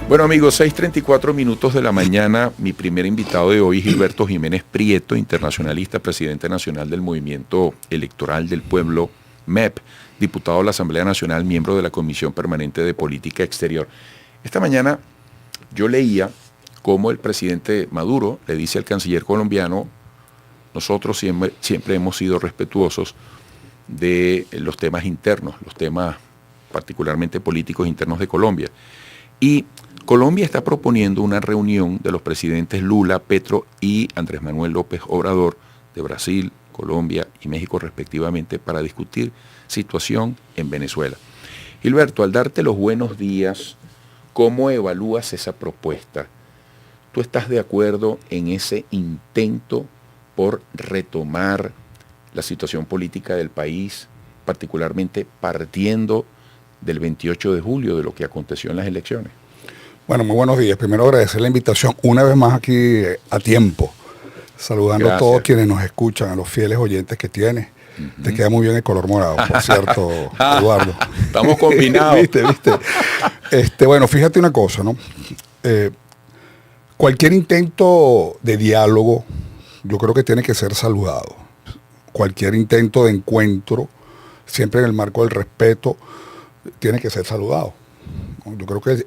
Bueno amigos, 6:34 minutos de la mañana. Mi primer invitado de hoy, Gilberto Jiménez Prieto, internacionalista, presidente nacional del Movimiento Electoral del Pueblo, MEP, diputado de la Asamblea Nacional, miembro de la Comisión Permanente de Política Exterior. Esta mañana yo leía cómo el presidente Maduro le dice al canciller colombiano: nosotros siempre hemos sido respetuosos de los temas internos, los temas particularmente políticos internos de Colombia. Y Colombia está proponiendo una reunión de los presidentes Lula, Petro y Andrés Manuel López Obrador de Brasil, Colombia y México respectivamente para discutir situación en Venezuela. Gilberto, al darte los buenos días, ¿cómo evalúas esa propuesta? ¿Tú estás de acuerdo en ese intento por retomar la situación política del país, particularmente partiendo del 28 de julio, de lo que aconteció en las elecciones? Bueno, muy buenos días. Primero agradecer la invitación una vez más aquí a tiempo. Saludando a todos quienes nos escuchan, a los fieles oyentes que tienes. Te queda muy bien el color morado, por cierto, Eduardo. Estamos combinados. ¿Viste? Bueno, fíjate una cosa, ¿no? Cualquier intento de diálogo, yo creo que tiene que ser saludado. Cualquier intento de encuentro, siempre en el marco del respeto, tiene que ser saludado. Yo creo que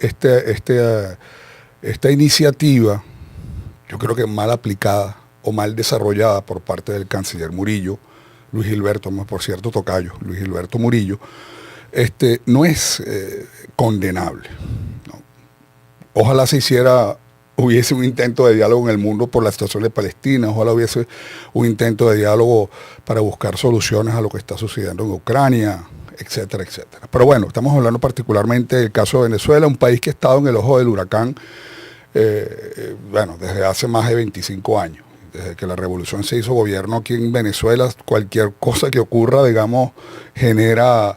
esta iniciativa, yo creo que mal aplicada o mal desarrollada por parte del canciller Murillo, Luis Gilberto, por cierto, tocayo, Luis Gilberto Murillo, no es condenable, ¿no? Ojalá hubiese un intento de diálogo en el mundo por la situación de Palestina, ojalá hubiese un intento de diálogo para buscar soluciones a lo que está sucediendo en Ucrania, etcétera, etcétera. Pero bueno, estamos hablando particularmente del caso de Venezuela, un país que ha estado en el ojo del huracán, desde hace más de 25 años. Desde que la revolución se hizo gobierno aquí en Venezuela, cualquier cosa que ocurra, digamos, genera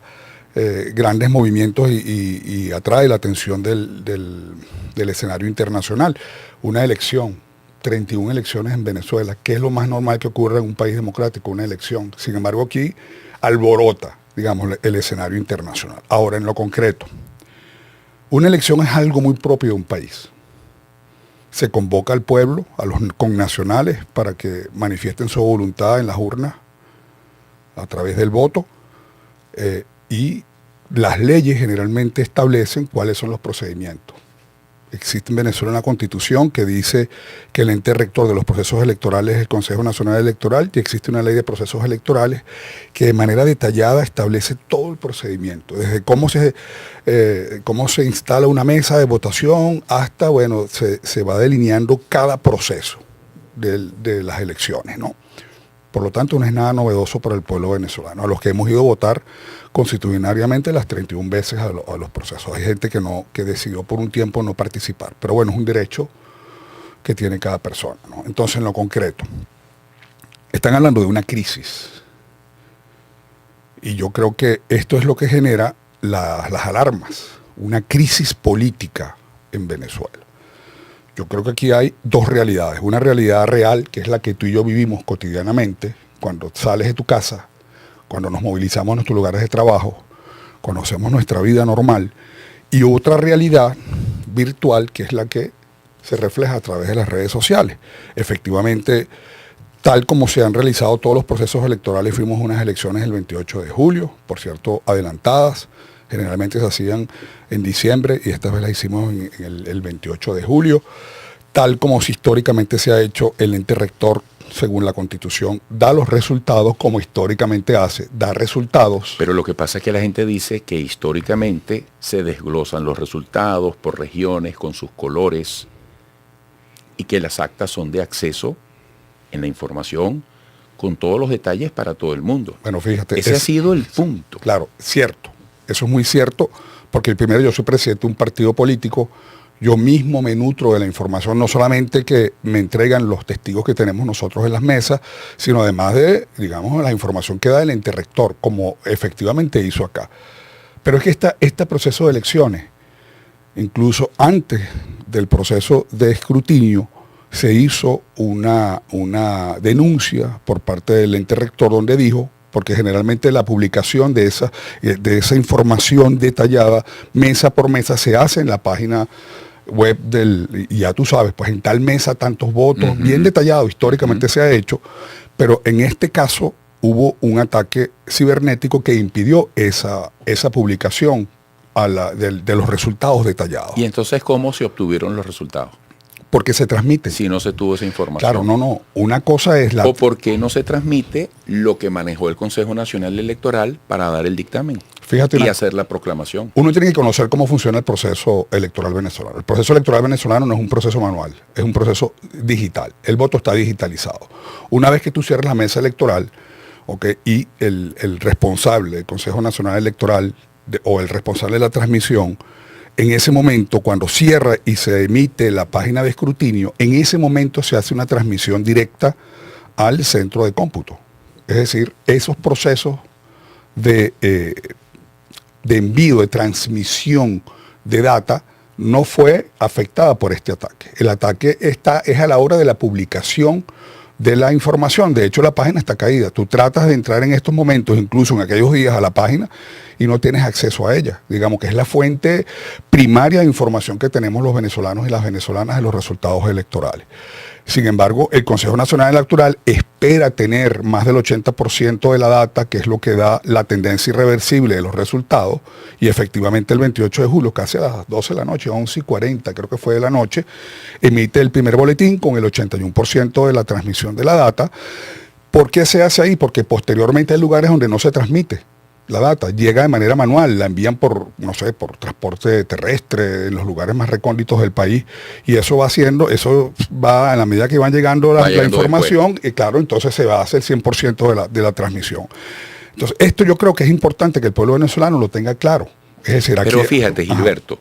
grandes movimientos y atrae la atención del escenario internacional. Una elección, 31 elecciones en Venezuela, que es lo más normal que ocurra en un país democrático, una elección. Sin embargo, aquí alborota, digamos, el escenario internacional. Ahora, en lo concreto, una elección es algo muy propio de un país. Se convoca al pueblo, a los connacionales, para que manifiesten su voluntad en las urnas a través del voto, y las leyes generalmente establecen cuáles son los procedimientos. Existe en Venezuela una constitución que dice que el ente rector de los procesos electorales es el Consejo Nacional Electoral, y existe una ley de procesos electorales que de manera detallada establece todo el procedimiento, desde cómo se instala una mesa de votación hasta, bueno, se va delineando cada proceso de las elecciones, ¿no? Por lo tanto, no es nada novedoso para el pueblo venezolano, a los que hemos ido a votar constitucionariamente las 31 veces a los procesos. Hay gente que decidió por un tiempo no participar, pero bueno, es un derecho que tiene cada persona, ¿no? Entonces, en lo concreto, están hablando de una crisis, y yo creo que esto es lo que genera las alarmas, una crisis política en Venezuela. Yo creo que aquí hay dos realidades. Una realidad real, que es la que tú y yo vivimos cotidianamente, cuando sales de tu casa, cuando nos movilizamos en nuestros lugares de trabajo, conocemos nuestra vida normal, y otra realidad virtual, que es la que se refleja a través de las redes sociales. Efectivamente, tal como se han realizado todos los procesos electorales, fuimos a unas elecciones el 28 de julio, por cierto, adelantadas. Generalmente se hacían en diciembre y esta vez las hicimos en el 28 de julio. Tal como históricamente se ha hecho, el ente rector, según la Constitución, da los resultados como históricamente hace, da resultados. Pero lo que pasa es que la gente dice que históricamente se desglosan los resultados por regiones, con sus colores, y que las actas son de acceso en la información, con todos los detalles para todo el mundo. Bueno, fíjate. Ese ha sido el punto. Claro, cierto. Eso es muy cierto, porque primero yo soy presidente de un partido político, yo mismo me nutro de la información, no solamente que me entregan los testigos que tenemos nosotros en las mesas, sino además de, digamos, la información que da el ente rector, como efectivamente hizo acá. Pero es que este proceso de elecciones, incluso antes del proceso de escrutinio, se hizo una denuncia por parte del ente rector donde dijo, porque generalmente la publicación de esa información detallada, mesa por mesa, se hace en la página web y ya tú sabes, pues en tal mesa tantos votos, bien detallado, históricamente se ha hecho, pero en este caso hubo un ataque cibernético que impidió esa publicación de los resultados detallados. ¿Y entonces cómo se obtuvieron los resultados? Porque se transmite. Si no se tuvo esa información. Claro, no. Una cosa es ¿O por qué no se transmite lo que manejó el Consejo Nacional Electoral para dar el dictamen? Fíjate y hacer la proclamación. Uno tiene que conocer cómo funciona el proceso electoral venezolano. El proceso electoral venezolano no es un proceso manual, es un proceso digital. El voto está digitalizado. Una vez que tú cierres la mesa electoral, ¿okay? Y el responsable del Consejo Nacional Electoral o el responsable de la transmisión, en ese momento, cuando cierra y se emite la página de escrutinio, en ese momento se hace una transmisión directa al centro de cómputo. Es decir, esos procesos de envío, de transmisión de data, no fue afectada por este ataque. El ataque es a la hora de la publicación de la información. De hecho, la página está caída. Tú tratas de entrar en estos momentos, incluso en aquellos días, a la página y no tienes acceso a ella. Digamos que es la fuente primaria de información que tenemos los venezolanos y las venezolanas de los resultados electorales. Sin embargo, el Consejo Nacional Electoral espera tener más del 80% de la data, que es lo que da la tendencia irreversible de los resultados, y efectivamente el 28 de julio, casi a las 12 de la noche, 11:40 creo que fue de la noche, emite el primer boletín con el 81% de la transmisión de la data. ¿Por qué se hace ahí? Porque posteriormente hay lugares donde no se transmite la data, llega de manera manual, la envían por, no sé, por transporte terrestre en los lugares más recónditos del país, y eso va a la medida que van llegando la información, y claro, entonces se va a hacer el 100% de la transmisión. Entonces, esto yo creo que es importante que el pueblo venezolano lo tenga claro. Es decir, aquí, pero fíjate, Gilberto,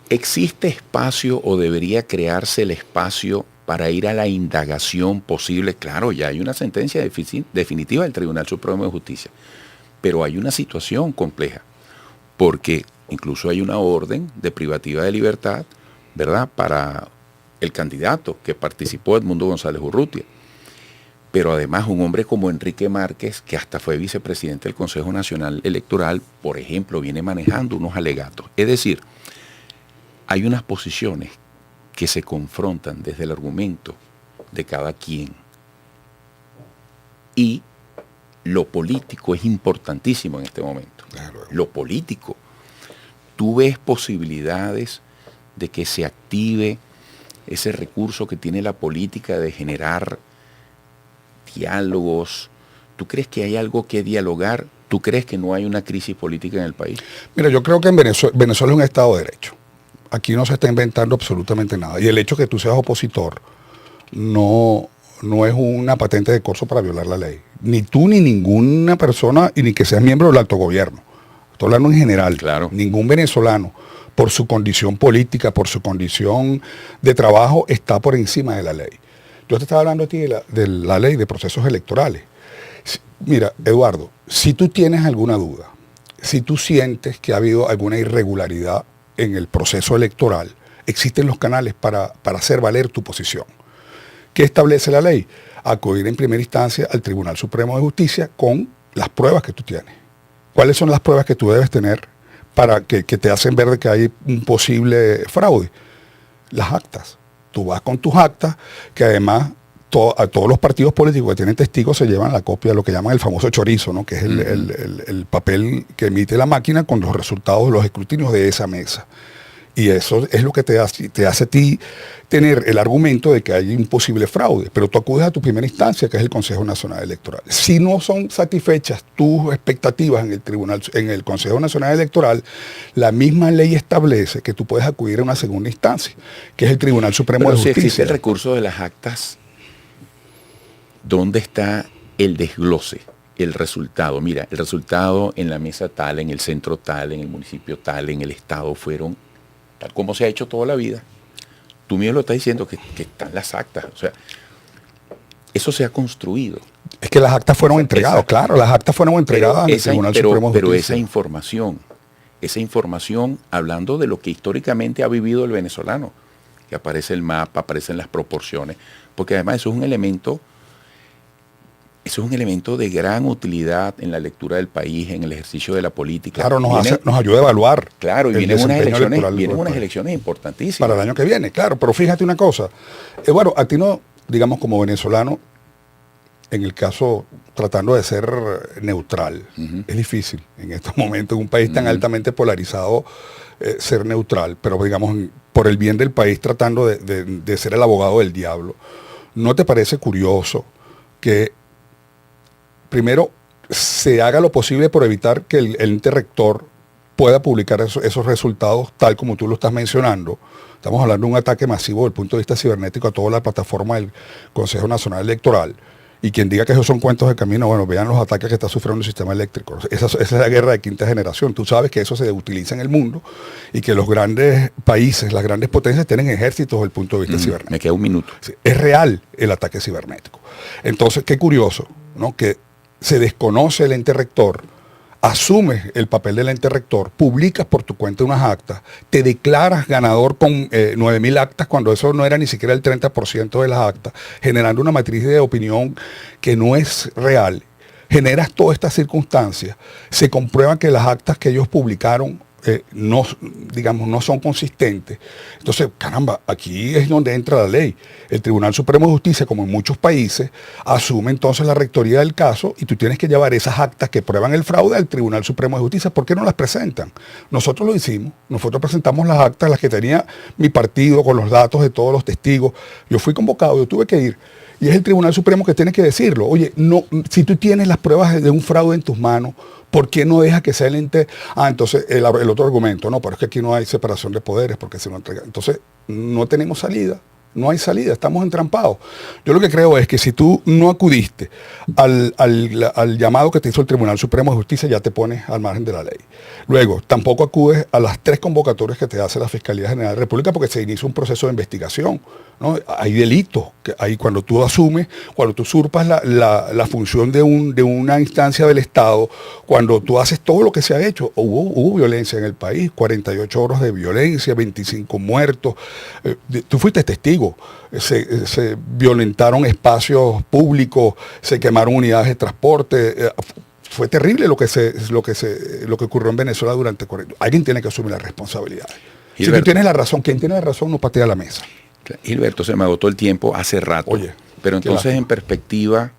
¿existe espacio o debería crearse el espacio para ir a la indagación posible? Claro, ya hay una sentencia definitiva del Tribunal Supremo de Justicia, pero hay una situación compleja, porque incluso hay una orden de privativa de libertad, ¿verdad?, para el candidato que participó, Edmundo González Urrutia. Pero además un hombre como Enrique Márquez, que hasta fue vicepresidente del Consejo Nacional Electoral, por ejemplo, viene manejando unos alegatos. Es decir, hay unas posiciones que se confrontan desde el argumento de cada quien. Y lo político es importantísimo en este momento. Claro. Lo político. Tú ves posibilidades de que se active ese recurso que tiene la política de generar diálogos. ¿Tú crees que hay algo que dialogar? ¿Tú crees que no hay una crisis política en el país? Mira, yo creo que en Venezuela es un Estado de Derecho. Aquí no se está inventando absolutamente nada. Y el hecho que tú seas opositor no es una patente de corso para violar la ley. Ni tú ni ninguna persona, y ni que seas miembro del alto gobierno. Estoy hablando en general. Claro. Ningún venezolano, por su condición política, por su condición de trabajo, está por encima de la ley. Yo te estaba hablando a ti de la ley de procesos electorales. Mira, Eduardo, si tú tienes alguna duda, si tú sientes que ha habido alguna irregularidad en el proceso electoral, existen los canales para hacer valer tu posición. ¿Qué establece la ley? Acudir en primera instancia al Tribunal Supremo de Justicia con las pruebas que tú tienes. ¿Cuáles son las pruebas que tú debes tener para que te hacen ver de que hay un posible fraude? Las actas. Tú vas con tus actas, que además a todos los partidos políticos que tienen testigos se llevan la copia de lo que llaman el famoso chorizo, ¿no?, que es el papel que emite la máquina con los resultados de los escrutinios de esa mesa. Y eso es lo que te hace a ti tener el argumento de que hay un posible fraude. Pero tú acudes a tu primera instancia, que es el Consejo Nacional Electoral. Si no son satisfechas tus expectativas en el Consejo Nacional Electoral, la misma ley establece que tú puedes acudir a una segunda instancia, que es el Tribunal Supremo de Justicia. Si existe el recurso de las actas, ¿dónde está el desglose? El resultado. Mira, el resultado en la mesa tal, en el centro tal, en el municipio tal, en el estado fueron tal como se ha hecho toda la vida. Tú mismo lo estás diciendo que están las actas. O sea, eso se ha construido. Es que las actas fueron entregadas, claro, las actas fueron entregadas al Tribunal Supremo de Justicia. Pero esa información, hablando de lo que históricamente ha vivido el venezolano, que aparece el mapa, aparecen las proporciones, porque además eso es un elemento Eso es un elemento de gran utilidad en la lectura del país, en el ejercicio de la política. Claro, nos ayuda a evaluar. Claro, y vienen unas elecciones importantísimas. Para el año que viene, claro. Pero fíjate una cosa. Bueno, a ti no, digamos, como venezolano, en el caso, tratando de ser neutral, es difícil en estos momentos, en un país tan altamente polarizado, ser neutral, pero digamos, por el bien del país, tratando de ser el abogado del diablo. ¿No te parece curioso que primero se haga lo posible por evitar que el ente rector pueda publicar esos resultados tal como tú lo estás mencionando? Estamos hablando de un ataque masivo desde el punto de vista cibernético a toda la plataforma del Consejo Nacional Electoral. Y quien diga que esos son cuentos de camino, bueno, vean los ataques que está sufriendo el sistema eléctrico. Esa es la guerra de quinta generación. Tú sabes que eso se utiliza en el mundo y que los grandes países, las grandes potencias tienen ejércitos desde el punto de vista cibernético. Me queda un minuto. Sí, es real el ataque cibernético. Entonces, qué curioso, ¿no? Que se desconoce el ente rector, asumes el papel del ente rector, publicas por tu cuenta unas actas, te declaras ganador con 9.000 actas cuando eso no era ni siquiera el 30% de las actas, generando una matriz de opinión que no es real. Generas todas estas circunstancias, se comprueba que las actas que ellos publicaron no son consistentes. Entonces, caramba, aquí es donde entra la ley. El Tribunal Supremo de Justicia, como en muchos países, asume entonces la rectoría del caso y tú tienes que llevar esas actas que prueban el fraude al Tribunal Supremo de Justicia. ¿Por qué no las presentan? Nosotros lo hicimos. Nosotros presentamos las actas, las que tenía mi partido, con los datos de todos los testigos. Yo fui convocado, yo tuve que ir. Y es el Tribunal Supremo que tiene que decirlo. Oye, no, si tú tienes las pruebas de un fraude en tus manos, ¿por qué no deja que sea el ente? Entonces el otro argumento, no, pero es que aquí no hay separación de poderes porque se lo entregan. Entonces no tenemos salida, no hay salida, estamos entrampados. Yo lo que creo es que si tú no acudiste al llamado que te hizo el Tribunal Supremo de Justicia, ya te pones al margen de la ley. Luego, tampoco acudes a las 3 convocatorias que te hace la Fiscalía General de la República porque se inicia un proceso de investigación, ¿no? Hay delitos, cuando tú asumes, cuando tú usurpas la función de una instancia del Estado, cuando tú haces todo lo que se ha hecho. Hubo violencia en el país, 48 horas de violencia, 25 muertos. Tú fuiste testigo. Se violentaron espacios públicos, se quemaron unidades de transporte. Fue terrible lo que ocurrió en Venezuela durante 40 años. Alguien tiene que asumir la responsabilidad. Si tú tienes la razón, quien tiene la razón no patea la mesa. Gilberto, se me agotó el tiempo hace rato. Oye, pero entonces, en perspectiva,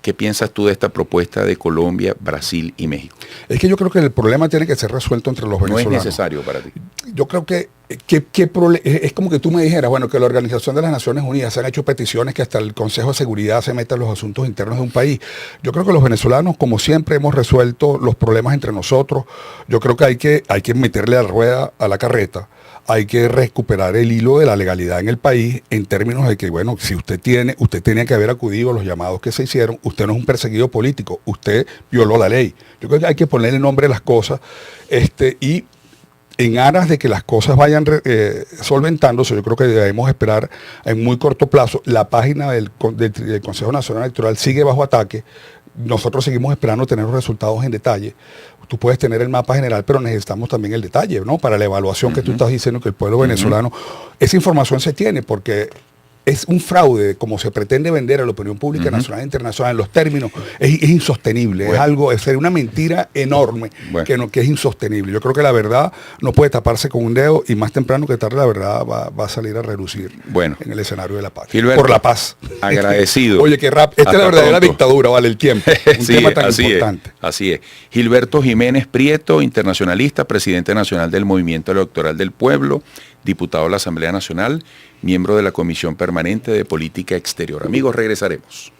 ¿qué piensas tú de esta propuesta de Colombia, Brasil y México? Es que yo creo que el problema tiene que ser resuelto entre los venezolanos. No es necesario para ti. Yo creo que es como que tú me dijeras, bueno, que la Organización de las Naciones Unidas se han hecho peticiones que hasta el Consejo de Seguridad se meta en los asuntos internos de un país. Yo creo que los venezolanos, como siempre, hemos resuelto los problemas entre nosotros. Yo creo que hay que meterle la rueda a la carreta. Hay que recuperar el hilo de la legalidad en el país en términos de que, bueno, si usted tenía que haber acudido a los llamados que se hicieron, usted no es un perseguido político, usted violó la ley. Yo creo que hay que ponerle nombre a las cosas y en aras de que las cosas vayan solventándose, yo creo que debemos esperar en muy corto plazo. La página del Consejo Nacional Electoral sigue bajo ataque. Nosotros seguimos esperando tener los resultados en detalle. Tú puedes tener el mapa general, pero necesitamos también el detalle, ¿no? Para la evaluación que tú estás diciendo que el pueblo venezolano, esa información se tiene porque es un fraude, como se pretende vender a la opinión pública nacional e internacional, en los términos, es insostenible, es una mentira enorme que es insostenible. Yo creo que la verdad no puede taparse con un dedo y más temprano que tarde la verdad va a salir a relucir en el escenario de la paz. Gilberto, por la paz. Agradecido. Oye, qué rap. Esta es la verdadera dictadura, vale, el tiempo. Un tema tan importante. Así es. Gilberto Jiménez Prieto, internacionalista, presidente nacional del Movimiento Electoral del Pueblo, diputado de la Asamblea Nacional, miembro de la Comisión Permanente de Política Exterior. Amigos, regresaremos.